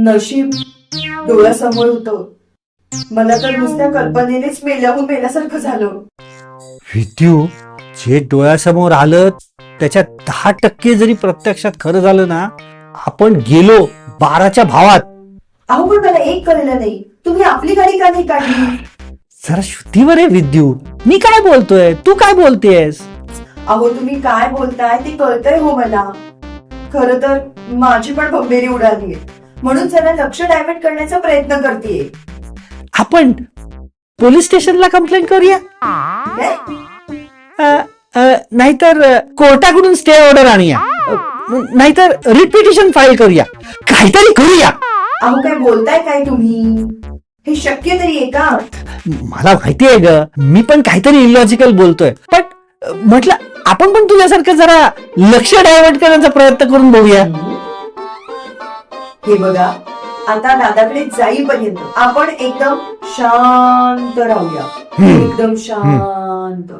नशीब डोळ्यासमोर होतं. मला तर नुसत्या कल्पनेनेच मेल्याहून मेल्यासारखं झालं. विद्यू, जे डोळ्यासमोर आलं त्याच्यात 10% जरी प्रत्यक्षात खरं झालं ना, आपण गेलो 12च्या भावात. अहो पण मला एक कळलं नाही, तुम्ही आपली गाडी का नाही काढली? जरा शुद्धीवर आहे विद्यू. मी काय बोलतोय, तू काय बोलतेस? अहो तुम्ही काय बोलताय ते कळतंय हो मला. खरं तर माझी पण भंबेरी उडाली, म्हणून जरा लक्ष डायव्हर्ट करण्याचा प्रयत्न करतेय. आपण पोलीस स्टेशनला कंप्लेंट करूया. काय? नाहीतर कोर्टाकडून स्टे ऑर्डर आणूया. नाहीतर रिट पिटिशन फाईल करूया. काहीतरी करूया. अहो काय बोलताय काय तुम्ही? हे शक्य तरी आहे का? मला माहिती आहे ग, मी पण काहीतरी इलॉजिकल बोलतोय, पण म्हटलं आपण पण तुझ्यासारखं जरा लक्ष डायव्हर्ट करण्याचा प्रयत्न करून बघूया. हे बघा, आता दादाकडे जाईपर्यंत आपण एकदम शांत राहूया. एकदम शांत.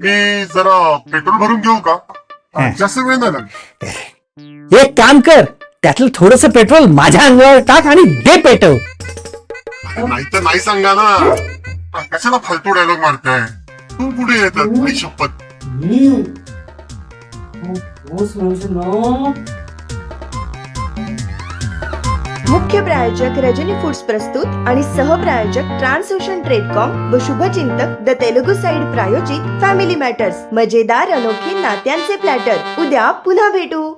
मी जरा पेट्रोल भरून घेऊ का? जास्त वेळ नाही लागेल. एक काम कर, त्यातलं थोडस पेट्रोल माझ्या अंगावर टाक आणि दे पेटव. नाही तर नाही सांगा ना. कशाला फालतू डायलॉग मारताय? तू कुठे येतात? आई शपथ. मुख्य प्रायोजक रजनी फूड्स प्रस्तुत आणि सहप्रायोजक ट्रान्सओशन ट्रेडकॉम व शुभचिंतक द तेलुगू साइड प्रायोजित फॅमिली मॅटर्स, मजेदार अनोखे नात्यांचे प्लॅटर. उद्या पुन्हा भेटू.